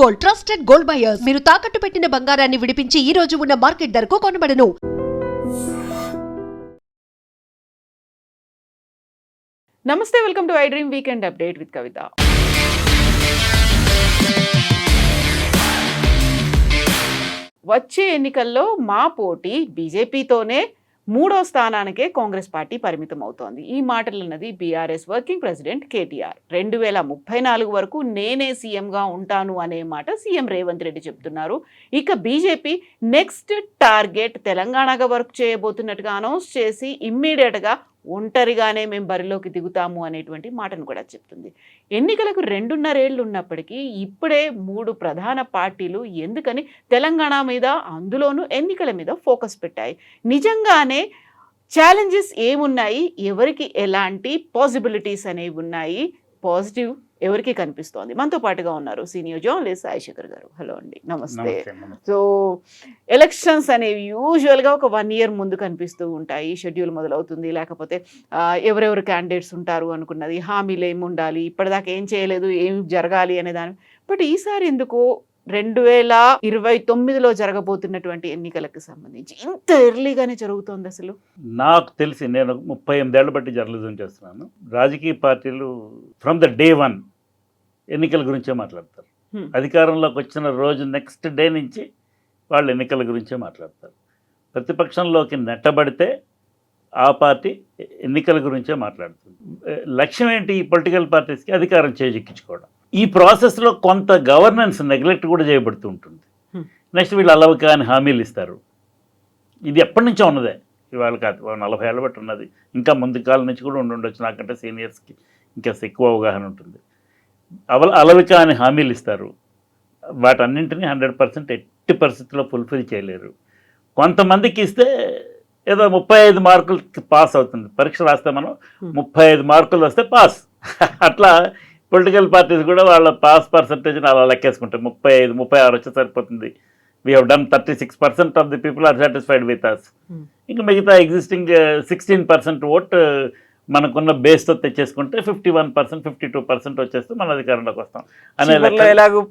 Gold, trusted gold buyers. మీరు తాకట్టు పెట్టిన బంగారాన్ని విడిపించి ఈ రోజు ఉన్న మార్కెట్ ధరకు కొనబడను. నమస్తే, welcome to I Dream weekend update with Kavitha. వచ్చే ఎన్నికల్లో మా పోటీ బీజేపీతోనే, 3వ స్థానానికే కాంగ్రెస్ పార్టీ పరిమితం అవుతోంది. ఈ మాటలన్నది బీఆర్ఎస్ వర్కింగ్ ప్రెసిడెంట్ కేటీఆర్. 2034 వరకు నేనే సీఎంగా ఉంటాను అనే మాట సీఎం రేవంత్ రెడ్డి చెప్తున్నారు. ఇక బీజేపీ నెక్స్ట్ టార్గెట్ తెలంగాణగా వర్క్ చేయబోతున్నట్టుగా అనౌన్స్ చేసి ఇమ్మీడియట్గా ఒంటరిగానే మేము బరిలోకి దిగుతాము అనేటువంటి మాటను కూడా చెప్తుంది. ఎన్నికలకు 2.5 ఏళ్ళు ఉన్నప్పటికీ ఇప్పుడే 3 ప్రధాన పార్టీలు ఎందుకని తెలంగాణ మీద, అందులోనూ ఎన్నికల మీద ఫోకస్ పెట్టాయి? నిజంగానే ఛాలెంజెస్ ఏమున్నాయి? ఎవరికి ఎలాంటి పాసిబిలిటీస్ అనేవి ఉన్నాయి? పాజిటివ్ ఎవరికి కనిపిస్తోంది? మనతో పాటుగా ఉన్నారు సీనియర్ జర్నలిస్ట్ సాయి శేఖర్ గారు. హలో అండి, నమస్తే. సో ఎలక్షన్స్ అనేవి యూజువల్గా ఒక 1 year ముందు కనిపిస్తూ ఉంటాయి. షెడ్యూల్ మొదలవుతుంది, లేకపోతే ఎవరెవరు క్యాండిడేట్స్ ఉంటారు అనుకున్నది, హామీలు ఏమి ఉండాలి, ఇప్పటిదాకా ఏం చేయలేదు, ఏం జరగాలి అనే దాని. బట్ ఈసారి ఎందుకు 2029లో జరగబోతున్నటువంటి ఎన్నికలకు సంబంధించి ఇంత ఎర్లీగానే జరుగుతోంది? అసలు నాకు తెలిసి, నేను 38 ఏళ్ల బట్టి జర్నలిజం చేస్తున్నాను. రాజకీయ పార్టీలు ఫ్రమ్ ద డే 1 ఎన్నికల గురించే మాట్లాడతారు. అధికారంలోకి వచ్చిన రోజు నెక్స్ట్ డే నుంచి వాళ్ళు ఎన్నికల గురించే మాట్లాడతారు. ప్రతిపక్షంలోకి నెట్టబడితే ఆ పార్టీ ఎన్నికల గురించే మాట్లాడుతుంది. లక్ష్యం ఏంటి? ఈ పొలిటికల్ పార్టీస్కి అధికారం చేజిక్కించుకోవడం. ఈ ప్రాసెస్లో కొంత గవర్నెన్స్ నెగ్లెక్ట్ కూడా చేయబడుతూ ఉంటుంది. నెక్స్ట్ వీళ్ళు అలవి కాని హామీలు ఇస్తారు. ఇది ఎప్పటి నుంచో ఉన్నదే, ఇవాళ కాదు, 40 ఏళ్ళ బట్టి ఉన్నది. ఇంకా ముందు కాలం నుంచి కూడా ఉండొచ్చు. నాకంటే సీనియర్స్కి ఇంకా ఎక్కువ అవగాహన ఉంటుంది. అలవి కాని హామీలు ఇస్తారు. వాటన్నింటినీ 100% ఎట్టి పరిస్థితుల్లో ఫుల్ఫిల్ చేయలేరు. కొంతమందికి ఇస్తే ఏదో 35 మార్కులకి పాస్ అవుతుంది. పరీక్ష రాస్తే మనం 35 మార్కులు వస్తే పాస్. అట్లా పొలిటికల్ పార్టీస్ కూడా వాళ్ళ పాస్ పర్సంటేజ్ని అలా లెక్కేసుకుంటాయి. 35, 36 వచ్చే సరిపోతుంది. We have done 36% of the people are satisfied with us. ఇంకా మిగతా ఎగ్జిస్టింగ్ 16% ఓట్ మనకున్న బేస్తో తెచ్చేసుకుంటే 51%, 52% వచ్చేస్తే మన అధికారంలోకి వస్తాం అనే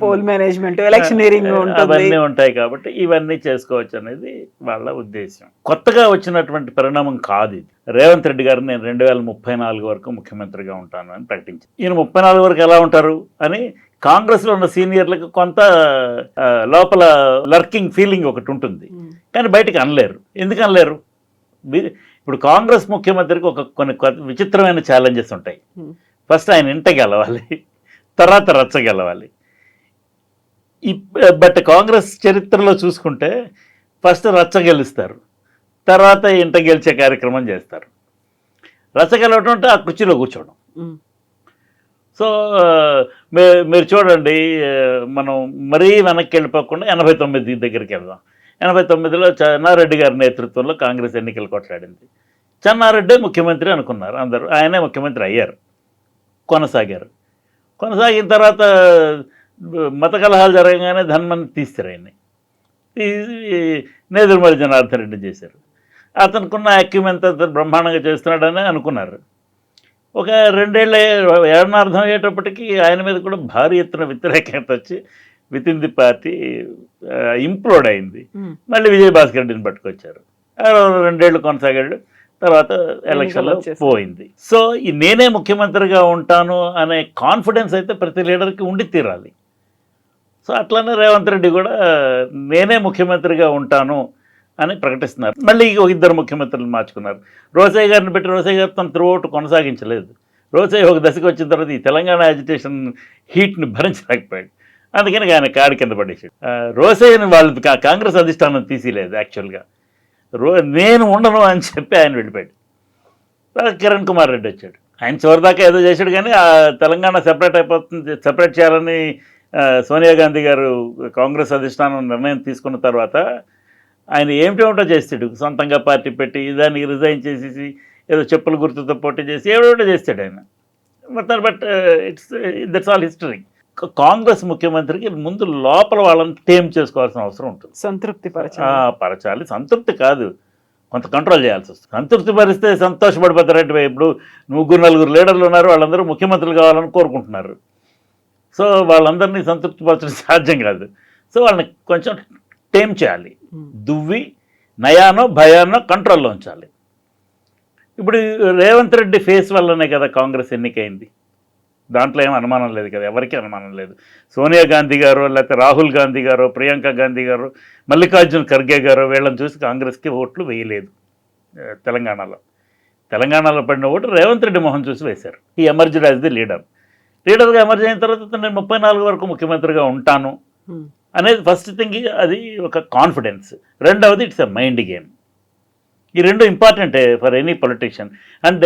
పోల్ మేనేజ్మెంట్, ఎలక్షనీరింగ్ అవన్నీ ఉంటాయి. కాబట్టి ఇవన్నీ చేసుకోవచ్చు అనేది వాళ్ళ ఉద్దేశం. కొత్తగా వచ్చినటువంటి పరిణామం కాదు ఇది. రేవంత్ రెడ్డి గారు నేను 2034 వరకు ముఖ్యమంత్రిగా ఉంటాను అని ప్రకటించారు. ఈయన 34 వరకు ఎలా ఉంటారు అని కాంగ్రెస్లో ఉన్న సీనియర్లకు కొంత లోపల లర్కింగ్ ఫీలింగ్ ఒకటి ఉంటుంది, కానీ బయటకు అనలేరు. ఎందుకు అనలేరు? ఇప్పుడు కాంగ్రెస్ ముఖ్యమంత్రికి కొన్ని విచిత్రమైన ఛాలెంజెస్ ఉంటాయి. ఫస్ట్ ఆయన ఇంట గెలవాలి, తర్వాత రచ్చ గెలవాలి. బట్ కాంగ్రెస్ చరిత్రలో చూసుకుంటే ఫస్ట్ రచ్చ గెలుస్తారు, తర్వాత ఇంట గెలిచే కార్యక్రమం చేస్తారు. రచ్చ గెలవడం అంటే ఆ కుర్చీలో కూర్చోవడం. సో మీరు చూడండి, మనం మరీ వెనక్కి వెళ్ళిపోకుండా 89 దగ్గరికి వెళ్దాం. 89లో చెన్నారెడ్డి గారి నేతృత్వంలో కాంగ్రెస్ ఎన్నికలు కొట్లాడింది. చెన్నారెడ్డి ముఖ్యమంత్రి అనుకున్నారు అందరూ. ఆయనే ముఖ్యమంత్రి అయ్యారు, కొనసాగారు. కొనసాగిన తర్వాత మత కలహాలు జరగగానే ధన్మని తీస్తారు. ఆయన్ని తీసి నేదురుమల్లి జనార్దన్ రెడ్డి చేశారు. అతనుకున్న అక్యుమెంట్ బ్రహ్మాండంగా చేస్తున్నాడని అనుకున్నారు. ఒక 2 ఏళ్ళ ఏడనార్థం అయ్యేటప్పటికీ ఆయన మీద కూడా భారీ ఎత్తున వ్యతిరేకత వచ్చి with in the party implode అయింది. మళ్ళీ విజయభాస్కర్ రెడ్డిని పట్టుకొచ్చారు. 2 ఏళ్ళు కొనసాగాడు. తర్వాత ఎలక్షన్లో పోయింది. సో నేనే ముఖ్యమంత్రిగా ఉంటాను అనే కాన్ఫిడెన్స్ అయితే ప్రతి లీడర్కి ఉండి తీరాలి. సో అట్లనే రేవంత్ రెడ్డి కూడా నేనే ముఖ్యమంత్రిగా ఉంటాను అని ప్రకటిస్తున్నారు. మళ్ళీ 2 ముఖ్యమంత్రులు మార్చుకున్నారు. రోసయ్య గారిని పెట్టి రోసయ్య గారు తన త్రూఅవుట్ కొనసాగించలేదు. రోసయ్య ఒక దశకు వచ్చిన తర్వాత ఈ తెలంగాణ యాజిటేషన్ హీట్ని భరించలేకపోయాడు. అందుకని ఆయన కాడి కింద పడేసాడు. రోసయ్యని వాళ్ళు కాంగ్రెస్ అధిష్టానం తీసిలేదు. యాక్చువల్గా నేను ఉండను అని చెప్పి ఆయన వెళ్ళిపోయాడు. కిరణ్ కుమార్ రెడ్డి వచ్చాడు. ఆయన చివరిదాకా ఏదో చేశాడు, కానీ ఆ తెలంగాణ సెపరేట్ అయిపోతుంది, సెపరేట్ చేయాలని సోనియా గాంధీ గారు కాంగ్రెస్ అధిష్టానం నిర్ణయం తీసుకున్న తర్వాత ఆయన ఏమిటో చేస్తాడు. సొంతంగా పార్టీ పెట్టి దానికి రిజైన్ చేసేసి ఏదో చెప్పుల గుర్తుతో పోటీ చేసి ఏమిటో చేస్తాడు ఆయన. But that's all history. Congress ముఖ్యమంత్రికి ముందు లోపల వాళ్ళని టేమ్ చేసుకోవాల్సిన అవసరం ఉంటుంది. సంతృప్తి పరచాలి. సంతృప్తి కాదు, కొంత కంట్రోల్ చేయాల్సి వస్తుంది. సంతృప్తి పరిస్తే సంతోషపడిపోతారంటే ఇప్పుడు 3-4 లీడర్లు ఉన్నారు, వాళ్ళందరూ ముఖ్యమంత్రులు కావాలని కోరుకుంటున్నారు. సో వాళ్ళందరినీ సంతృప్తిపరచడం సాధ్యం కాదు. సో వాళ్ళని కొంచెం టేమ్ చేయాలి, దువ్వి నయానో భయానో కంట్రోల్లో ఉంచాలి. ఇప్పుడు రేవంత్ రెడ్డి ఫేస్ వల్లనే కదా కాంగ్రెస్ ఎన్నికైంది, దాంట్లో ఏం అనుమానం లేదు కదా, ఎవరికీ అనుమానం లేదు. సోనియా గాంధీ గారు, లేకపోతే రాహుల్ గాంధీ గారు, ప్రియాంక గాంధీ గారు, మల్లికార్జున్ ఖర్గే గారు వీళ్ళని చూసి కాంగ్రెస్కి ఓట్లు వేయలేదు. తెలంగాణలో పడిన ఓటు రేవంత్ రెడ్డి మొహం చూసి వేశారు. ఈ ఎమర్జ్డ్ యాజ్ ది లీడర్గా ఎమర్జ్ అయిన తర్వాత నేను 34 వరకు ముఖ్యమంత్రిగా ఉంటాను అనేది ఫస్ట్ థింగ్, అది ఒక కాన్ఫిడెన్స్. రెండవది ఇట్స్ ఎ మైండ్ గేమ్. ఈ రెండు ఇంపార్టెంటే ఫర్ ఎనీ పొలిటీషియన్. అండ్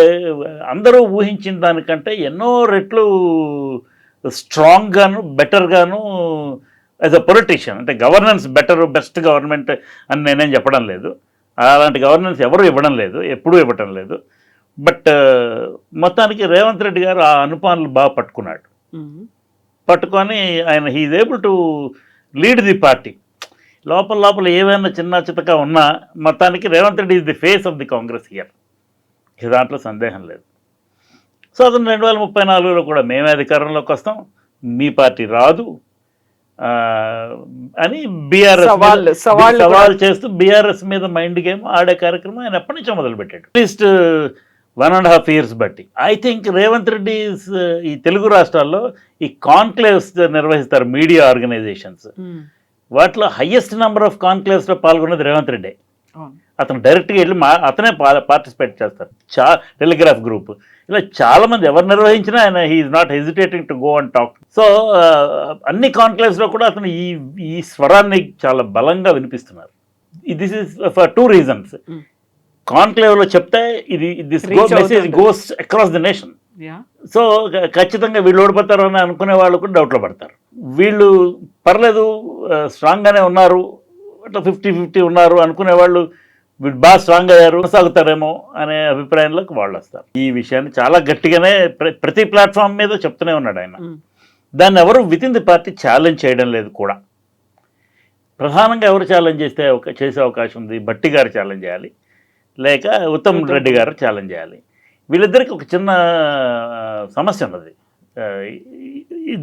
అందరూ ఊహించిన దానికంటే ఎన్నో రెట్లు స్ట్రాంగ్గాను బెటర్గాను యాజ్ అ పొలిటీషియన్, అంటే గవర్నెన్స్ బెస్ట్ గవర్నమెంట్ అని నేనేం చెప్పడం లేదు, అలాంటి గవర్నెన్స్ ఎవరు ఇవ్వడం లేదు, ఎప్పుడూ ఇవ్వటం లేదు. బట్ మొత్తానికి రేవంత్ రెడ్డి గారు ఆ అనుపానాలు బాగా పట్టుకొని ఆయన he able to lead the party. లోపల ఏమైనా చిన్న చితక ఉన్నా మొత్తానికి Revanth Reddy is the face of the Congress here, దాంట్లో సందేహం లేదు. సో అతను 2034లో కూడా మేమే అధికారంలోకి వస్తాం, మీ పార్టీ రాదు అని బీఆర్ఎస్ సవాల్ చేస్తూ బీఆర్ఎస్ మీద మైండ్ గేమ్ ఆడే కార్యక్రమం ఆయన ఎప్పటి నుంచో మొదలుపెట్టాడు. అట్లీస్ట్ 1.5 years బట్టి. ఐ థింక్ రేవంత్ రెడ్డి ఈ తెలుగు రాష్ట్రాల్లో ఈ కాన్క్లేవ్స్ నిర్వహిస్తారు మీడియా ఆర్గనైజేషన్స్, వాటిలో హయ్యెస్ట్ నెంబర్ ఆఫ్ కాన్క్లేవ్స్లో పాల్గొన్నది రేవంత్ రెడ్డి. అతను డైరెక్ట్గా వెళ్ళి అతనే పార్టిసిపేట్ చేస్తారు. టెలిగ్రాఫ్ గ్రూప్ ఇలా చాలామంది ఎవరు నిర్వహించినా ఆయన he's not hesitating to go and talk. So అన్ని కాన్క్లేవ్స్లో కూడా అతను ఈ స్వరాన్ని చాలా బలంగా వినిపిస్తున్నారు. This is for 2 reasons. కాన్క్లేవ్లో చెప్తే this message goes across the nation. So ఖచ్చితంగా వీళ్ళు ఓడిపోతారు అని అనుకునే వాళ్ళు కూడా డౌట్లో పడతారు. వీళ్ళు పర్లేదు స్ట్రాంగ్గానే ఉన్నారు, అట్లా 50-50 ఉన్నారు అనుకునే వాళ్ళు వీళ్ళు బాగా స్ట్రాంగ్ అయ్యారు, కొనసాగుతారేమో అనే అభిప్రాయంలోకి వాళ్ళు వస్తారు. ఈ విషయాన్ని చాలా గట్టిగానే ప్రతి ప్లాట్ఫామ్ మీద చెప్తూనే ఉన్నాడు ఆయన. దాన్ని ఎవరు with in the party challenge చేయడం లేదు కూడా. ప్రధానంగా ఎవరు ఛాలెంజ్ చేసే అవకాశం ఉంది, భట్టి గారు ఛాలెంజ్ చేయాలి, లేక ఉత్తమ్ రెడ్డి గారు ఛాలెంజ్ చేయాలి. వీళ్ళిద్దరికి ఒక చిన్న సమస్య ఉన్నది.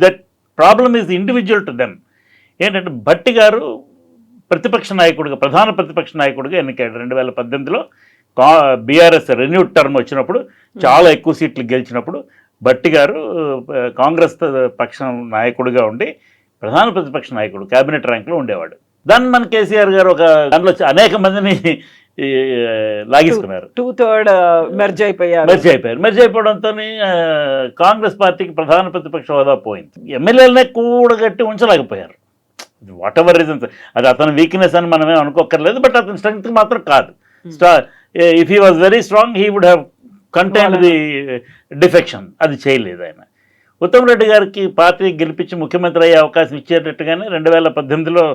That problem is individual to them. ఏంటంటే భట్టి గారు ప్రధాన ప్రతిపక్ష నాయకుడిగా ఎన్నికాడు 2018లో. బీఆర్ఎస్ రెన్యూడ్ టర్మ్ వచ్చినప్పుడు చాలా ఎక్కువ సీట్లు గెలిచినప్పుడు భట్టి గారు కాంగ్రెస్ పక్షం నాయకుడిగా ఉండి ప్రధాన ప్రతిపక్ష నాయకుడు క్యాబినెట్ ర్యాంక్లో ఉండేవాడు. దాన్ని మన కేసీఆర్ గారు ఒక దాంట్లో అనేక మందిని లాగేసుకున్నారు. 2/3 మెర్జ్ అయిపోవడంతో కాంగ్రెస్ పార్టీకి ప్రధాన ప్రతిపక్ష హోదా పోయింది. ఎమ్మెల్యేలనే కూడగట్టి ఉంచలేకపోయారు. వాట్ ఎవర్ రీజన్స్, అది అతని వీక్నెస్ అని మనమేం అనుకోక్కర్లేదు, బట్ అతని స్ట్రెంగ్త్ మాత్రం కాదు. If he was very strong he would have contained the defection. అది చేయలేదు ఆయన. ఉత్తమ్ రెడ్డి గారికి పార్టీ గెలిపించి ముఖ్యమంత్రి అయ్యే అవకాశం ఇచ్చేటట్టుగానే 2018లో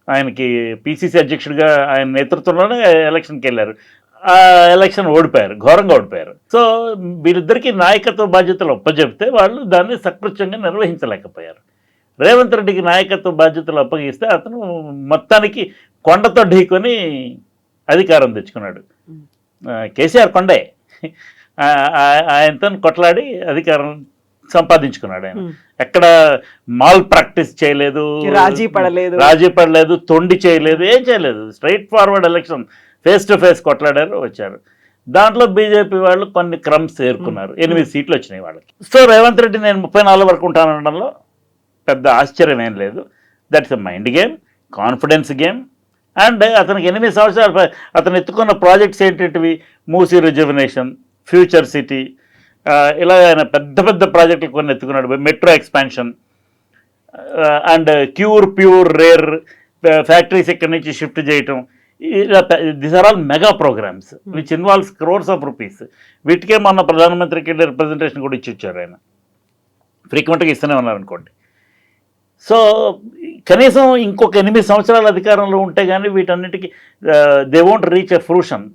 ఆయనకి పిసిసి అధ్యక్షుడిగా ఆయన నేతృత్వంలోనే ఎలక్షన్కి వెళ్ళారు. ఆ ఎలక్షన్ ఓడిపోయారు, ఘోరంగా ఓడిపోయారు. సో వీరిద్దరికీ నాయకత్వ బాధ్యతలు ఒప్పచెప్తే వాళ్ళు దాన్ని సకృత్యంగా నిర్వహించలేకపోయారు. రేవంత్ రెడ్డికి నాయకత్వ బాధ్యతలు అప్పగిస్తే అతను మొత్తానికి కొండతో ఢీకొని అధికారం తెచ్చుకున్నాడు. కేసీఆర్ కొండే, ఆయనతో కొట్లాడి అధికారం సంపాదించుకున్నాడు. ఆయన ఎక్కడ మాల్ ప్రాక్టీస్ చేయలేదు, రాజీ పడలేదు, తొండి చేయలేదు, ఏం చేయలేదు. Straight forward election, face to face కొట్లాడారు, వచ్చారు. దాంట్లో బీజేపీ వాళ్ళు కొన్ని క్రమ్స్ చేరుకున్నారు. 8 సీట్లు వచ్చినాయి వాళ్ళకి. సో రేవంత్ రెడ్డి నేను 34 వరకు ఉంటానడంలో పెద్ద ఆశ్చర్యం ఏం లేదు. That's a mind game, confidence game. And అతనికి 8 సంవత్సరాలు అతను ఎత్తుకున్న ప్రాజెక్ట్స్ ఏంటంటివి, మూసీ రిజర్వినేషన్, ఫ్యూచర్ సిటీ, ఇలా ఆయన పెద్ద ప్రాజెక్టులు కొన్ని ఎత్తుకున్నాడు. Metro expansion and pure rare factories ఇక్కడి నుంచి షిఫ్ట్ చేయటం. ఇలా this are all mega programmes which involves crores of rupees. వీటికే మొన్న ప్రధానమంత్రికి వెళ్ళి రిప్రజెంటేషన్ కూడా ఇచ్చారు ఆయన, ఫ్రీక్వెంట్గా ఇస్తూనే ఉన్నారనుకోండి. సో కనీసం ఇంకొక 8 సంవత్సరాల అధికారంలో ఉంటే కానీ వీటన్నిటికీ they won't reach a fruition.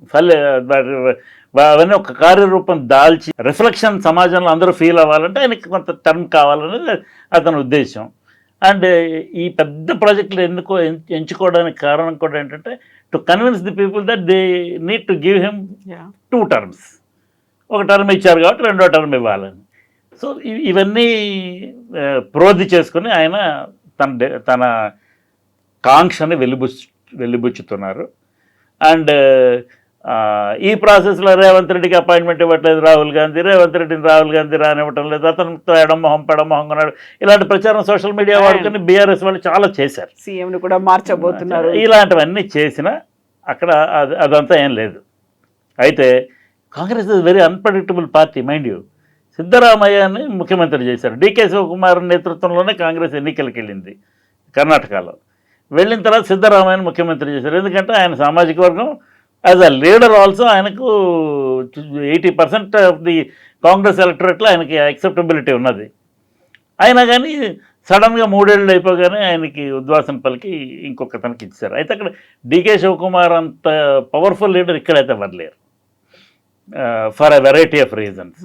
అవన్నీ ఒక కార్యరూపం దాల్చి రిఫ్లెక్షన్ సమాజంలో అందరూ ఫీల్ అవ్వాలంటే ఆయనకి కొంత టర్మ్ కావాలనేది అతని ఉద్దేశం. అండ్ ఈ పెద్ద ప్రాజెక్టులు ఎంచుకోవడానికి కారణం కూడా ఏంటంటే to convince the people that they need to give him 2 terms. ఒక టర్మ్ ఇచ్చారు కాబట్టి 2వ టర్మ్ ఇవ్వాలని. సో ఇవన్నీ ప్రోధి చేసుకుని ఆయన తన కాంక్షని వెలిబుచ్చుతున్నారు. అండ్ ఈ ప్రాసెస్లో రేవంత్ రెడ్డికి అపాయింట్మెంట్ ఇవ్వట్లేదు రాహుల్ గాంధీ, రేవంత్ రెడ్డిని రాహుల్ గాంధీ రానివ్వటం లేదు, అతనితో ఎడమొహం ఉన్నాడు. ఇలాంటి ప్రచారం సోషల్ మీడియా వాడుకొని బీఆర్ఎస్ వాళ్ళు చాలా చేశారు. సీఎంని కూడా మార్చబోతున్నారు. ఇలాంటివన్నీ చేసినా అక్కడ అదంతా ఏం లేదు. అయితే Congress is very unpredictable party mind you. సిద్ధరామయ్యని ముఖ్యమంత్రి చేశారు. డీకే శివకుమార్ నేతృత్వంలోనే కాంగ్రెస్ ఎన్నికలకు వెళ్ళింది కర్ణాటకలో. వెళ్ళిన తర్వాత సిద్ధరామయ్యని ముఖ్యమంత్రి చేశారు. ఎందుకంటే ఆయన సామాజిక వర్గం యాజ్ అ లీడర్ ఆల్సో ఆయనకు 80% ఆఫ్ ది కాంగ్రెస్ ఎలక్టరేట్లో ఆయనకి యాక్సెప్టబిలిటీ ఉన్నది. అయినా కానీ సడన్గా 3 ఏళ్ళు అయిపోగానే ఆయనకి ఉద్వాసన పలికి ఇంకొక తనకి ఇచ్చారు. అయితే అక్కడ డీకే శివకుమార్ అంత పవర్ఫుల్ లీడర్ ఇక్కడైతే వర్లేరు for a variety of reasons.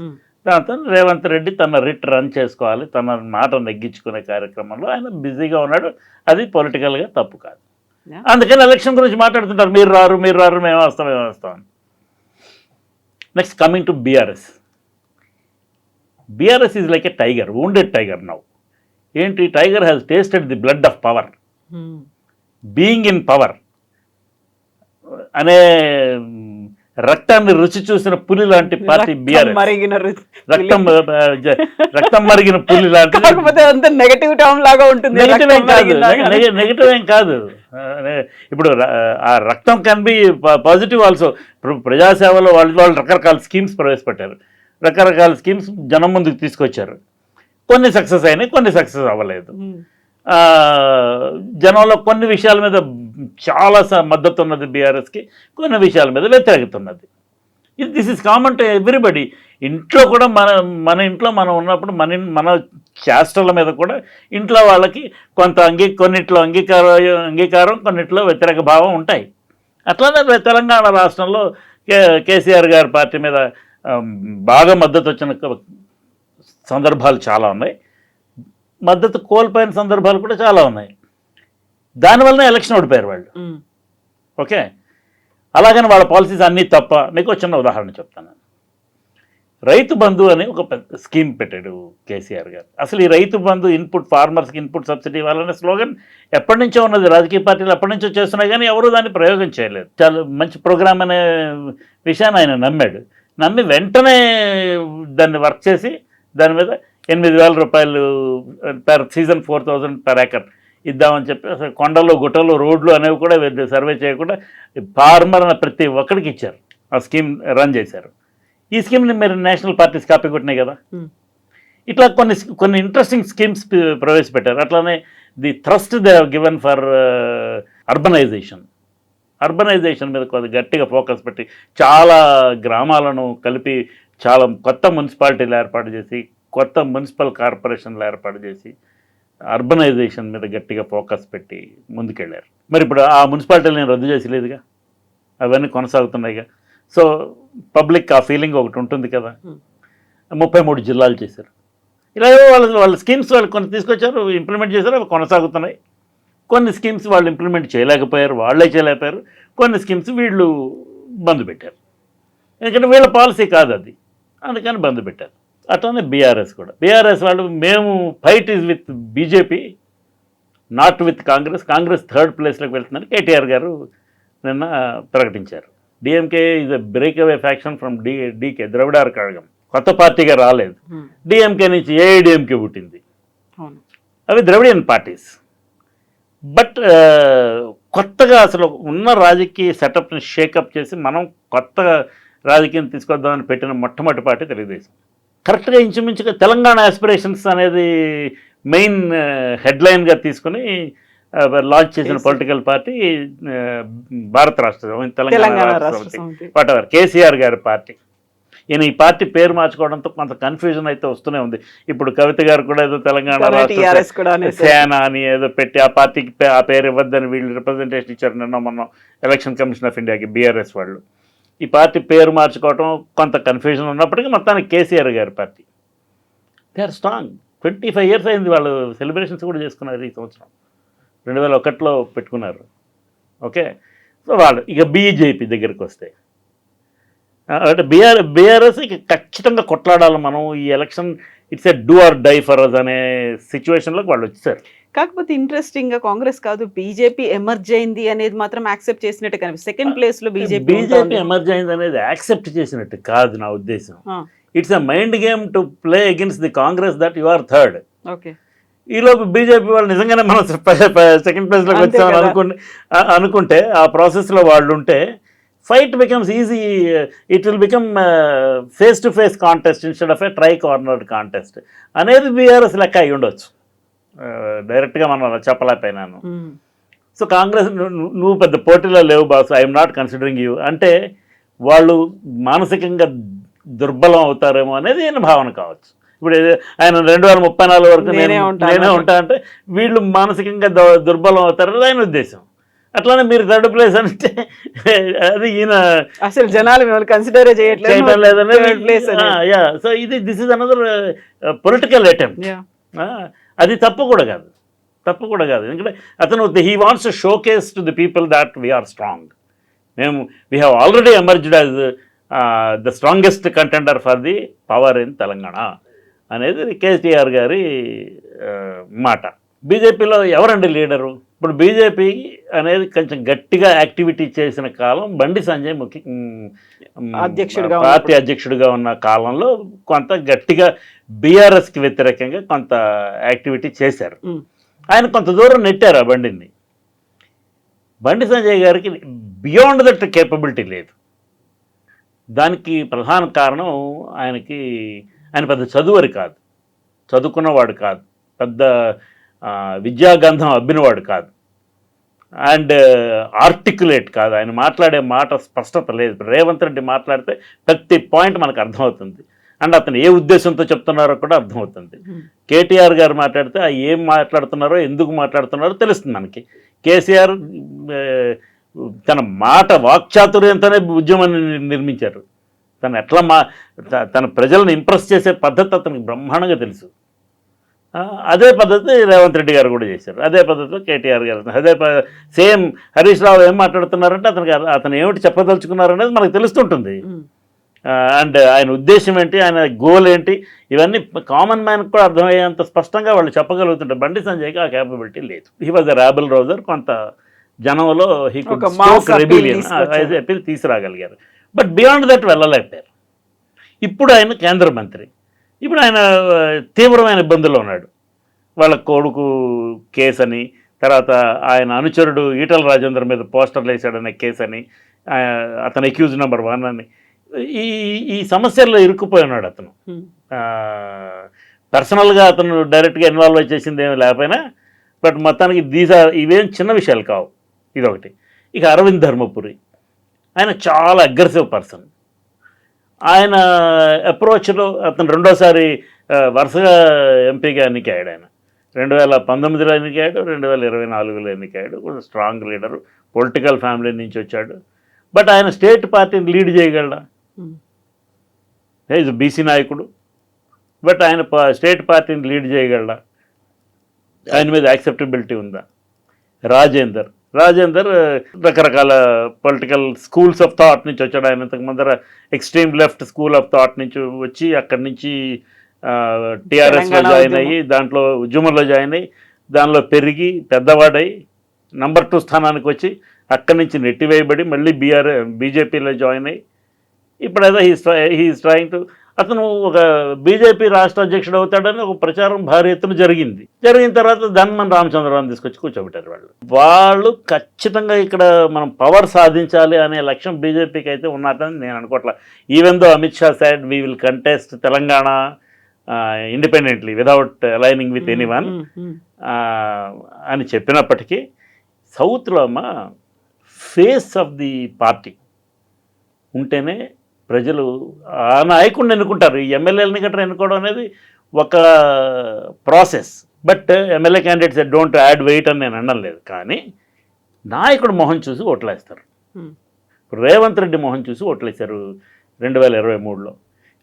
దాంతో రేవంత్ రెడ్డి తన రిట్ రన్ చేసుకోవాలి, తన మాట నెగ్గించుకునే కార్యక్రమంలో ఆయన బిజీగా ఉన్నాడు. అది పొలిటికల్గా తప్పు కాదు. అందుకని ఎలక్షన్ గురించి మాట్లాడుతుంటారు, మీరు రారు మేము వస్తాం. Next coming to BRS. BRS is like a tiger, wounded tiger now. ఏంటి, tiger has tasted the blood of power, being in power అనే రక్తాన్ని రుచి చూసిన పులి లాంటి పార్టీ బీఆర్ఎస్. రక్తం మరిగిన పులి లాంటి. నెగటివ్ టర్మ్ లాగా ఉంటుంది. నెగటివ్ ఏం కాదు. ఇప్పుడు ఆ రక్తం కెన్ బి పాజిటివ్ ఆల్సో. ప్రజాసేవలో వాళ్ళు రకరకాల స్కీమ్స్ ప్రవేశపెట్టారు, రకరకాల స్కీమ్స్ జనం ముందుకు తీసుకొచ్చారు. కొన్ని సక్సెస్ అయినాయి, కొన్ని సక్సెస్ అవ్వలేదు. జనంలో కొన్ని విషయాల మీద చాలా మద్దతు ఉన్నది బీఆర్ఎస్కి, కొన్ని విషయాల మీద వ్యతిరేకత ఉన్నది. This is common to everybody. ఇంట్లో కూడా మన ఇంట్లో మనం ఉన్నప్పుడు మన చేష్టల మీద కూడా ఇంట్లో వాళ్ళకి కొన్నిట్లో అంగీకారం కొన్నిట్లో వ్యతిరేక భావం ఉంటాయి. అట్లానే తెలంగాణ రాష్ట్రంలో కేసీఆర్ గారి పార్టీ మీద బాగా మద్దతు వచ్చిన సందర్భాలు చాలా ఉన్నాయి, మద్దతు కోల్పోయిన సందర్భాలు కూడా చాలా ఉన్నాయి. దానివల్లనే ఎలక్షన్ ఓడిపోయారు వాళ్ళు. ఓకే, అలాగని వాళ్ళ పాలసీస్ అన్నీ తప్ప. మీకు చిన్న ఉదాహరణ చెప్తాను. రైతు బంధు అని ఒక పెద్ద స్కీమ్ పెట్టాడు కేసీఆర్ గారు. అసలు ఈ రైతు బంధు ఫార్మర్స్కి ఇన్పుట్ సబ్సిడీ ఇవ్వాలనే స్లోగన్ ఎప్పటి నుంచో ఉన్నది, రాజకీయ పార్టీలు ఎప్పటి నుంచో చేస్తున్నాయి, కానీ ఎవరు దాన్ని ప్రయోగం చేయలేదు. చాలా మంచి ప్రోగ్రామ్ అనే విషయాన్ని ఆయన నమ్మి వెంటనే దాన్ని వర్క్ చేసి దాని మీద 8,000 రూపాయలు పర్ సీజన్ 4,000 per acre ఇద్దామని చెప్పి అసలు కొండలు గుట్టలు రోడ్లు అనేవి కూడా సర్వే చేయకుండా ఫార్మర్ అని ప్రతి ఒక్కడికి ఇచ్చారు. ఆ స్కీమ్ రన్ చేశారు. ఈ స్కీమ్ని మీరు నేషనల్ పార్టీస్ కాపీ కొట్టినాయి కదా. ఇట్లా కొన్ని ఇంట్రెస్టింగ్ స్కీమ్స్ ప్రవేశపెట్టారు. అట్లానే the thrust they have given for urbanisation మీద కొద్ది గట్టిగా ఫోకస్ పెట్టి చాలా గ్రామాలను కలిపి చాలా కొత్త మున్సిపాలిటీలు ఏర్పాటు చేసి, కొత్త మున్సిపల్ కార్పొరేషన్లు ఏర్పాటు చేసి అర్బనైజేషన్ మీద గట్టిగా ఫోకస్ పెట్టి ముందుకెళ్ళారు. మరి ఇప్పుడు ఆ మున్సిపాలిటీలను రద్దు చేసలేదుగా, అవన్నీ కొనసాగుతున్నాయిగా. సో పబ్లిక్ ఆ ఫీలింగ్ ఒకటి ఉంటుంది కదా. 33 జిల్లాలు చేశారు. ఇలా వాళ్ళ స్కీమ్స్ వాళ్ళు కొన్ని తీసుకొచ్చారు, ఇంప్లిమెంట్ చేశారు, అవి కొనసాగుతున్నాయి. కొన్ని స్కీమ్స్ వాళ్ళు ఇంప్లిమెంట్ చేయలేకపోయారు, వాళ్ళే చేయలేకపోయారు. కొన్ని స్కీమ్స్ వీళ్ళు బంద్ పెట్టారు, ఎందుకంటే వీళ్ళ పాలసీ కాదు అది, అందుకని బంద్ పెట్టారు. అట్లానే బీఆర్ఎస్ కూడా. బీఆర్ఎస్ వాళ్ళు మేము fight is with BJP, not with Congress. Congress 3rd ప్లేస్లోకి వెళ్తుందని కేటీఆర్ గారు నిన్న ప్రకటించారు. DMK is a break away faction from DK, Dravidar Kazhagam. కొత్త పార్టీగా రాలేదు. డిఎంకే నుంచి ఏఐడిఎంకే పుట్టింది. అవి ద్రవిడియన్ పార్టీస్. బట్ కొత్తగా అసలు ఉన్న రాజకీయ సెటప్ని షేకప్ చేసి మనం కొత్త రాజకీయం తీసుకొద్దామని పెట్టిన మొట్టమొదటి పార్టీ తెలుగుదేశం. కరెక్ట్గా ఇంచుమించుగా తెలంగాణ ఆస్పిరేషన్స్ అనేది మెయిన్ హెడ్లైన్గా తీసుకుని లాంచ్ చేసిన పొలిటికల్ పార్టీ భారత రాష్ట్ర తెలంగాణ రాష్ట్ర సమితి, వాటెవర్, కేసీఆర్ గారి పార్టీ. ఈయన ఈ పార్టీ పేరు మార్చుకోవడంతో కొంత కన్ఫ్యూజన్ అయితే వస్తూనే ఉంది. ఇప్పుడు కవిత గారు కూడా ఏదో తెలంగాణ రాష్ట్ర సేన అని ఏదో పెట్టి ఆ పార్టీకి ఆ పేరు ఇవ్వద్దని వీళ్ళు రిప్రజెంటేషన్ ఇచ్చారు నిన్న మొన్న ఎలక్షన్ కమిషన్ ఆఫ్ ఇండియాకి బీఆర్ఎస్ వాళ్ళు. ఈ పార్టీ పేరు మార్చుకోవటం కొంత కన్ఫ్యూజన్ ఉన్నప్పటికీ మొత్తానికి కేసీఆర్ గారి party they are strong. 25 years అయింది, వాళ్ళు సెలబ్రేషన్స్ కూడా చేసుకున్నారు ఈ సంవత్సరం. 2001లో పెట్టుకున్నారు. ఓకే, సో వాళ్ళు ఇక బీజేపీ దగ్గరికి వస్తే అంటే బీఆర్ఎస్ ఖచ్చితంగా కొట్లాడాలి మనం ఈ election, it's a do or die for us అనే సిచ్యువేషన్లోకి వాళ్ళు వచ్చారు. కాకపోతే ఇంట్రెస్టింగ్ గా కాంగ్రెస్ కాదు బీజేపీ ఎమర్జ్ అయింది అనేది మాత్రం యాక్సెప్ట్ చేసినట్టు కనిపిస్తుంది. సెకండ్ ప్లేస్ లో బీజేపీ ఎమర్జ్ అయింది అనేది యాక్సెప్ట్ చేసినట్టు కాదు నా ఉద్దేశం. It's a mind game to play against the Congress that you or third. Okay, ఈలోపు బీజేపీ వాళ్ళు నిజంగానే మనం సెకండ్ ప్లేస్లోకి వచ్చామని అనుకుంటే ఆ ప్రాసెస్లో వాళ్ళు ఉంటే fight becomes easy. It will become face to face contest instead of A try corner contest అనేది బీఆర్ఎస్ లెక్క అయి ఉండొచ్చు. డైరెక్ట్గా మనం చెప్పలేకపోయినాను. సో కాంగ్రెస్ నువ్వు పెద్ద పోటీలో లేవు boss, I'm not considering you అంటే వాళ్ళు మానసికంగా దుర్బలం అవుతారేమో అనేది ఆయన భావన కావచ్చు. ఇప్పుడు ఆయన 2034 వరకు నేనే ఉంటా అంటే వీళ్ళు మానసికంగా దుర్బలం అవుతారనేది ఆయన ఉద్దేశం. అట్లానే మీరు థర్డ్ ప్లేస్ అంటే అది ఈయన అసలు జనాలు మిమ్మల్ని కన్సిడర్ చేయడం లేదనేది. So this is another political attempt. అది తప్పు కూడా కాదు. ఎందుకంటే అతను he wants to showcase to the people that we are strong. We have already emerged as the strongest contender for the power in Telangana అనేది కేసీఆర్ గారి మాట. బీజేపీలో ఎవరండి లీడరు? ఇప్పుడు బీజేపీ అనేది కొంచెం గట్టిగా యాక్టివిటీ చేసిన కాలం బండి సంజయ్ పార్టీ అధ్యక్షుడిగా ఉన్న కాలంలో కొంత గట్టిగా బీఆర్ఎస్కి వ్యతిరేకంగా కొంత యాక్టివిటీ చేశారు. ఆయన కొంత దూరం నెట్టారు ఆ బండిని. బండి సంజయ్ గారికి బియాండ్ దట్ కేపబిలిటీ లేదు. దానికి ప్రధాన కారణం ఆయన పెద్ద చదువరి కాదు, చదువుకున్నవాడు కాదు, పెద్ద విద్యాగంధం అబ్బినవాడు కాదు, అండ్ ఆర్టికులేట్ కాదు. ఆయన మాట్లాడే మాట స్పష్టత లేదు. రేవంత్ రెడ్డి మాట్లాడితే ప్రతి పాయింట్ మనకు అర్థమవుతుంది, అండ్ అతను ఏ ఉద్దేశంతో చెప్తున్నారో కూడా అర్థమవుతుంది. కేటీఆర్ గారు మాట్లాడితే ఏం మాట్లాడుతున్నారో ఎందుకు మాట్లాడుతున్నారో తెలుస్తుంది మనకి. కేసీఆర్ తన మాట వాక్చాతుర్యంతోనే ఉద్యమాన్ని నిర్మించారు. తను ఎట్లా తన ప్రజలను ఇంప్రెస్ చేసే పద్ధతి అతనికి బ్రహ్మాండంగా తెలుసు. అదే పద్ధతి రేవంత్ రెడ్డి గారు కూడా చేశారు, అదే పద్ధతిలో కేటీఆర్ గారు, అదే సేమ్ హరీష్ రావు ఏం మాట్లాడుతున్నారంటే అతను ఏమిటి చెప్పదలుచుకున్నారు అనేది మనకు తెలుస్తుంటుంది. అండ్ ఆయన ఉద్దేశం ఏంటి, ఆయన గోల్ ఏంటి, ఇవన్నీ కామన్ మ్యాన్కి కూడా అర్థమయ్యేంత స్పష్టంగా వాళ్ళు చెప్పగలుగుతుంటారు. బండి సంజయ్కి ఆ క్యాపబిలిటీ లేదు. He was a rabble rouser. కొంత జనంలో he could stoke rebellion appeal తీసుకురాగలిగారు. బట్ బియాండ్ దట్ వెళ్ళలేకపోయారు. ఇప్పుడు ఆయన కేంద్ర మంత్రి. ఇప్పుడు ఆయన తీవ్రమైన ఇబ్బందుల్లో ఉన్నాడు. వాళ్ళ కొడుకు కేసు అని, తర్వాత ఆయన అనుచరుడు ఈటల రాజేందర్ మీద పోస్టర్లు వేసాడనే కేసు అని, అతను అక్యూజ్ నెంబర్ 1 అని, ఈ సమస్యల్లో ఇరుక్కుపోయి ఉన్నాడు అతను. పర్సనల్గా అతను డైరెక్ట్గా ఇన్వాల్వ్ చేసింది ఏమీ లేకపోయినా, బట్ మొత్తానికి ఇవేం చిన్న విషయాలు కావు. ఇదొకటి. ఇక అరవింద్ ధర్మపురి, ఆయన చాలా అగ్రెసివ్ పర్సన్. ఆయన అప్రోచ్లో అతను రెండోసారి వరుసగా ఎంపీగా ఎన్నికయ్యాడు. ఆయన 2019లో ఎన్నికయ్యాడు, 2024లో ఎన్నికయ్యాడు. స్ట్రాంగ్ లీడరు, పొలిటికల్ ఫ్యామిలీ నుంచి వచ్చాడు. బట్ ఆయన స్టేట్ పార్టీని లీడ్ చేయగలడా? ఈజ్ బీసీ నాయకుడు, బట్ ఆయన స్టేట్ పార్టీని లీడ్ చేయగలడా? ఆయన మీద యాక్సెప్టబిలిటీ ఉందా? రాజేందర్ రకరకాల పొలిటికల్ స్కూల్స్ ఆఫ్ థాట్ నుంచి వచ్చాడు. ఆయన ఇంతకు ముందర extreme left school of thought నుంచి వచ్చి అక్కడి నుంచి టీఆర్ఎస్లో జాయిన్ అయ్యి, దాంట్లో ఉద్యమంలో జాయిన్ అయ్యి, దానిలో పెరిగి పెద్దవాడై నంబర్ 2 స్థానానికి వచ్చి అక్కడి నుంచి నెట్టివేయబడి మళ్ళీ బీజేపీలో జాయిన్ అయ్యి ఇప్పుడైతే హీఈస్ ట్రయింగ్ టు, అతను ఒక బీజేపీ రాష్ట్ర అధ్యక్షుడు అవుతాడని ఒక ప్రచారం భారీ ఎత్తున జరిగిన తర్వాత ధన్మన్ రామచంద్రరావు తీసుకొచ్చి కూర్చోబెట్టారు. వాళ్ళు ఖచ్చితంగా ఇక్కడ మనం పవర్ సాధించాలి అనే లక్ష్యం బీజేపీకి అయితే ఉన్నట్టని నేను అనుకోవట్లా. Even though Amit Shah side we will contest Telangana independently without aligning with anyone అని చెప్పినప్పటికీ, సౌత్లో అమ్మ ఫేస్ ఆఫ్ ది పార్టీ ఉంటేనే ప్రజలు ఆ నాయకుడిని ఎన్నుకుంటారు. ఈ ఎమ్మెల్యేలని గట్రా ఎన్నుకోవడం అనేది ఒక process. But MLA candidates don't add weight అని నేను అనలేదు, కానీ నాయకుడు మొహం చూసి ఓట్లేస్తారు. రేవంత్ రెడ్డి మొహం చూసి ఓట్లేశారు 2023లో,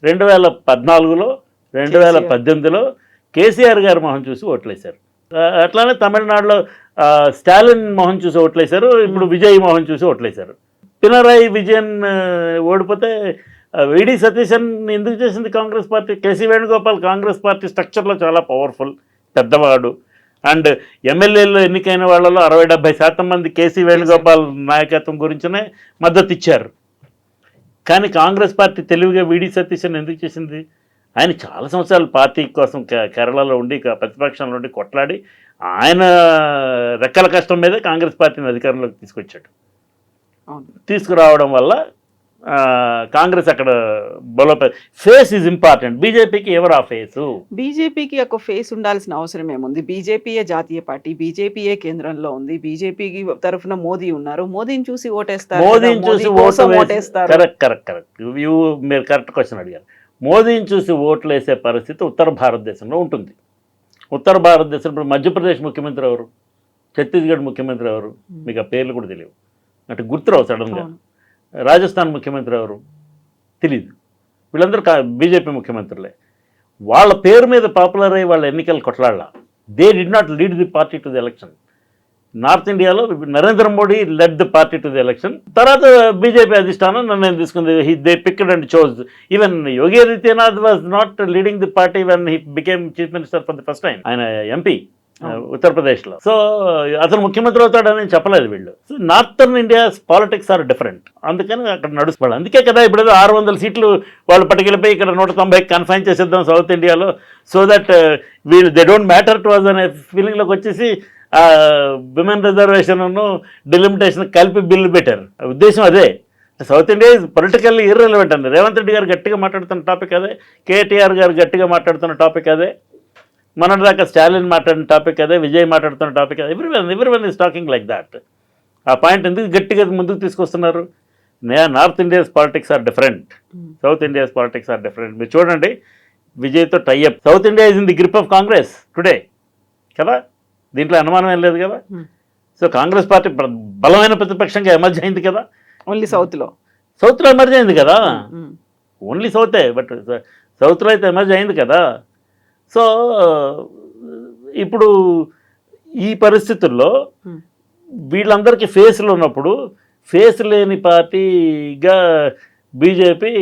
2014లో, 2018లో కేసీఆర్ గారి మొహం చూసి ఓట్లేశారు. అట్లానే తమిళనాడులో స్టాలిన్ మొహం చూసి ఓట్లేశారు. ఇప్పుడు విజయ్ మొహం చూసి ఓట్లేశారు. పినరాయి విజయన్ ఓడిపోతే విడి సతీశన్ ఎందుకు చేసింది Congress party? KC Venugopal Congress party స్ట్రక్చర్లో చాలా పవర్ఫుల్, పెద్దవాడు. అండ్ ఎమ్మెల్యేలు ఎన్నికైన వాళ్ళలో 60-70% మంది కేసీ వేణుగోపాల్ నాయకత్వం గురించనే మద్దతు ఇచ్చారు. కానీ కాంగ్రెస్ పార్టీ తెలివిగా విడి సతీశన్ ఎందుకు చేసింది? ఆయన చాలా సంవత్సరాలు పార్టీ కోసం కేరళలో ఉండి ప్రతిపక్షంలో ఉండి కొట్లాడి ఆయన రెక్కల కష్టం మీదే కాంగ్రెస్ పార్టీని అధికారంలోకి తీసుకొచ్చాడు. తీసుకురావడం వల్ల కాంగ్రెస్ అక్కడ ఫేస్ ఈజ్ ఇంపార్టెంట్. బీజేపీకి ఎవరు ఆ ఫేసు? బీజేపీకి ఒక ఫేస్ ఉండాల్సిన అవసరం ఏముంది? బీజేపీయే జాతీయ పార్టీ, బీజేపీయే కేంద్రంలో ఉంది, బీజేపీకి తరఫున మోదీ ఉన్నారు. మోదీని చూసి ఓటేస్తారు, మోదీని చూసి ఓటేస్తారు. కరెక్ట్. మీరు కరెక్ట్ క్వశ్చన్ అడిగారు. మోదీని చూసి ఓట్లు వేసే పరిస్థితి ఉత్తర భారతదేశంలో ఉంటుంది. ఉత్తర భారతదేశం ఇప్పుడు మధ్యప్రదేశ్ ముఖ్యమంత్రి ఎవరు, ఛత్తీస్గఢ్ ముఖ్యమంత్రి ఎవరు, మీకు ఆ పేర్లు కూడా తెలియవు, అంటే గుర్తురావు సడన్గా. రాజస్థాన్ ముఖ్యమంత్రి ఎవరు తెలీదు. వీళ్ళందరూ బీజేపీ ముఖ్యమంత్రులే. వాళ్ళ పేరు మీద పాపులర్ అయ్యి వాళ్ళ ఎన్నికలు కొట్లాడాల. They did not lead the party to the election. North ఇండియాలో Narendra Modi led the party to the election. తర్వాత బీజేపీ అధిష్టానం నిర్ణయం తీసుకుంది. They picked and chose. Even Yogi Adityanath was not leading the party when he became chief minister for the first time. ఆయన MP ఉత్తరప్రదేశ్లో. So అతను ముఖ్యమంత్రి అవుతాడని చెప్పలేదు వీళ్ళు. So northern India politics are different. అందుకని అక్కడ నడుచుకోవాలి. అందుకే కదా ఇప్పుడు 600 సీట్లు వాళ్ళు పట్టుకెళ్ళిపోయి ఇక్కడ 190 కన్ఫైన్ చేసేద్దాం సౌత్ ఇండియాలో, సో దట్ వీళ్ళు they don't matter to us అనే ఫీలింగ్లోకి వచ్చేసి విమెన్ రిజర్వేషన్ డిలిమిటేషన్ కలిపి బిల్లు పెట్టారు. ఉద్దేశం అదే. South India is politically irrelevant అండి. రేవంత్ రెడ్డి గారు గట్టిగా మాట్లాడుతున్న టాపిక్ అదే, కేటీఆర్ గారు గట్టిగా మాట్లాడుతున్న టాపిక్ అదే, మొన్నటిదాకా స్టాలిన్ మాట్లాడిన టాపిక్ అదే, విజయ్ మాట్లాడుతున్న టాపిక్ అదే. Everyone is talking like that. ఆ పాయింట్ ఎందుకు గట్టిగా ముందుకు తీసుకొస్తున్నారు? North India's politics are different, south India's politics are different. మీరు చూడండి, విజయ్తో tie up. South India is in the grip of Congress today కదా, దీంట్లో అనుమానం ఏం లేదు కదా. సో కాంగ్రెస్ పార్టీ బలమైన ప్రతిపక్షంగా ఎమర్జ్ అయింది కదా. ఓన్లీ సౌత్లో ఎమర్జ్ అయింది కదా. ఓన్లీ సౌతే, బట్ సౌత్లో అయితే ఎమర్జ్ అయింది కదా. సో ఇప్పుడు ఈ పరిస్థితుల్లో వీళ్ళందరికీ ఫేస్లు ఉన్నప్పుడు ఫేస్ లేని పార్టీగా బీజేపీ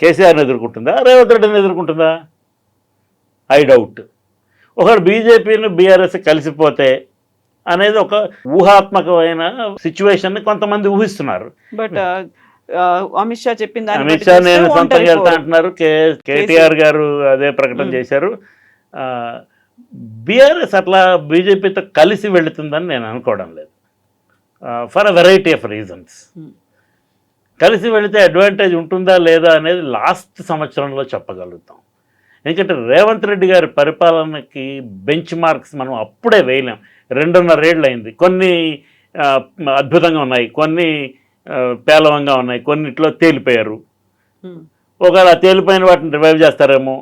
కేసీఆర్ని ఎదుర్కొంటుందా, రేవంత్ రెడ్డిని ఎదుర్కొంటుందా? I doubt. ఒకవేళ బీజేపీని బీఆర్ఎస్ కలిసిపోతే అనేది ఒక ఊహాత్మకమైన సిచ్యువేషన్ కొంతమంది ఊహిస్తున్నారు. బట్ అమిత్ షా చెప్పింది, అమిత్ షా నేను సొంతంగా వెళ్తా అంటున్నారు. కేటీఆర్ గారు అదే ప్రకటన చేశారు. బీఆర్ఎస్ అట్లా బీజేపీతో కలిసి వెళుతుందని నేను అనుకోవడం లేదు, for a variety of reasons. కలిసి వెళితే అడ్వాంటేజ్ ఉంటుందా లేదా అనేది లాస్ట్ సంవత్సరంలో చెప్పగలుగుతాం. ఎందుకంటే రేవంత్ రెడ్డి గారి పరిపాలనకి బెంచ్ మార్క్స్ మనం అప్పుడే వేయలేం. 2.5 ఏళ్ళు అయింది. కొన్ని అద్భుతంగా ఉన్నాయి, కొన్ని పేలవంగా ఉన్నాయి, కొన్నిట్లో తేలిపోయారు. ఒకవేళ తేలిపోయిన వాటిని రివైవ్ చేస్తారేమో.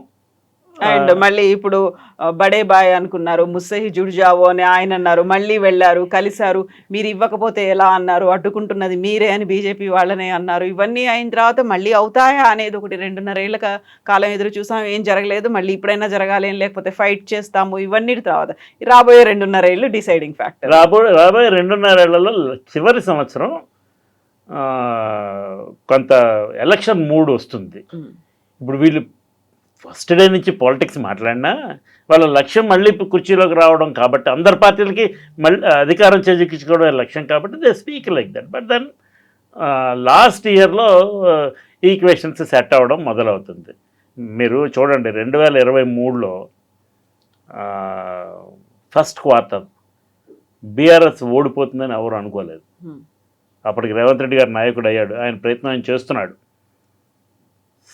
అండ్ మళ్ళీ ఇప్పుడు బడే బాయ్ అనుకున్నారు, ముస్సహి జుడ్జావో అని ఆయన అన్నారు, మళ్ళీ వెళ్ళారు, కలిశారు. మీరు ఇవ్వకపోతే ఎలా అన్నారు, అడ్డుకుంటున్నది మీరే అని బీజేపీ వాళ్ళనే అన్నారు. ఇవన్నీ అయిన తర్వాత మళ్ళీ అవుతాయా అనేది ఒకటి 2.5 ఏళ్ల కాలం ఎదురు చూసాం, ఏం జరగలేదు. మళ్ళీ ఇప్పుడైనా జరగాలి, లేకపోతే ఫైట్ చేస్తాము. ఇవన్నీ తర్వాత రాబోయే 2.5 ఏళ్ళు డిసైడింగ్ ఫ్యాక్టర్. రాబోయే 2.5 ఏళ్లలో చివరి సంవత్సరం కొంత ఎలక్షన్ మూడ్ వస్తుంది. ఇప్పుడు వీళ్ళు ఫస్ట్ డే నుంచి పాలిటిక్స్ మాట్లాడినా వాళ్ళ లక్ష్యం మళ్ళీ కుర్చీలోకి రావడం కాబట్టి, అందరి పార్టీలకి మళ్ళీ అధికారం చేజిక్కించుకోవడం లక్ష్యం కాబట్టి they speak like that. But then last ఇయర్లో ఈక్వేషన్స్ సెట్ అవ్వడం మొదలవుతుంది. మీరు చూడండి, 2023లో ఫస్ట్ క్వార్టర్ బీఆర్ఎస్ ఓడిపోతుందని ఎవరు అనుకోలేదు. అప్పటికి రేవంత్ రెడ్డి గారు నాయకుడు అయ్యాడు, ఆయన ప్రయత్నం చేస్తున్నాడు.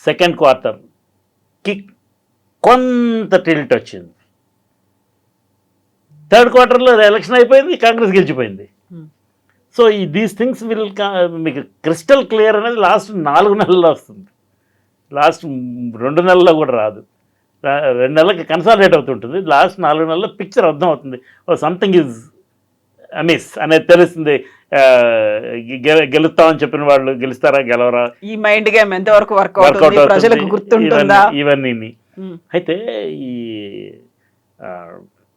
సెకండ్ క్వార్టర్కి కొంత టిల్ట్ వచ్చింది. థర్డ్ క్వార్టర్లో ఎలక్షన్ అయిపోయింది, కాంగ్రెస్ గెలిచిపోయింది. సో దీస్ థింగ్స్ మీకు క్రిస్టల్ క్లియర్ అనేది లాస్ట్ 4 నెలల్లో వస్తుంది. లాస్ట్ 2 నెలల్లో కూడా రాదు. 2 నెలలకి కన్సాలిడేట్ అవుతుంటుంది. లాస్ట్ 4 నెలల్లో పిక్చర్ అర్థం అవుతుంది. ఓ సంథింగ్ ఈజ్ అమిస్ అనేది తెలుస్తుంది. గెలుస్తామని చెప్పిన వాళ్ళు గెలుస్తారా, గెలవరా, ఈ మైండ్ గేమ్ ఎంతవరకు వర్కౌట్ ప్రజలకు గుర్తుంటుందా, ఇవన్నీ. అయితే ఈ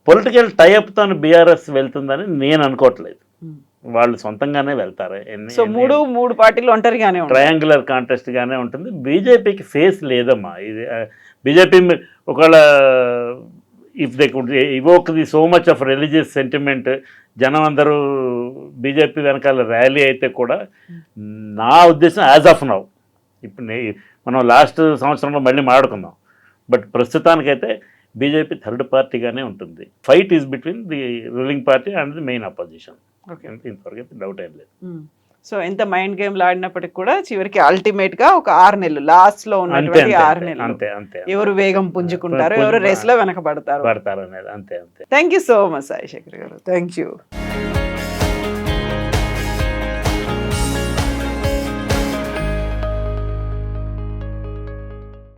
పొలిటికల్ టైఅప్తో బీఆర్ఎస్ వెళ్తుందని నేను అనుకోవట్లేదు. వాళ్ళు సొంతంగానే వెళ్తారు. సో మూడు పార్టీలు ఒంటరిగానే ఉంటాయి. ట్రయాంగులర్ కాంటెస్ట్ గానే ఉంటుంది. బీజేపీకి ఫేస్ లేదమ్మా. ఇది బీజేపీ ఒకవేళ if they could evoke the so much of religious sentiment, జనం అందరూ బీజేపీ వెనకాల ర్యాలీ అయితే కూడా నా ఉద్దేశం యాజ్ ఆఫ్ నౌ, ఇప్పుడు మనం లాస్ట్ సంవత్సరంలో మళ్ళీ మాట్లాడుకుందాం, బట్ ప్రస్తుతానికైతే బీజేపీ థర్డ్ పార్టీగానే ఉంటుంది. Fight is between the ruling party and the main opposition. ఇంతవరకు డౌట్ ఏం లేదు. సో ఎంత మైండ్ గేమ్లు ఆడినప్పటికి కూడా చివరికి అల్టిమేట్ గా ఒక 6 నెలలు లాస్ట్ లో ఉన్నటువంటి 6 నెలలు అంతే అంతే ఎవరు వేగం పుంజుకుంటారు, ఎవరు రేస్ లో వెనకబడతారు పడతారు అనేది అంతే అంతే. Thank you so much Sai Shekar గారు. Thank you.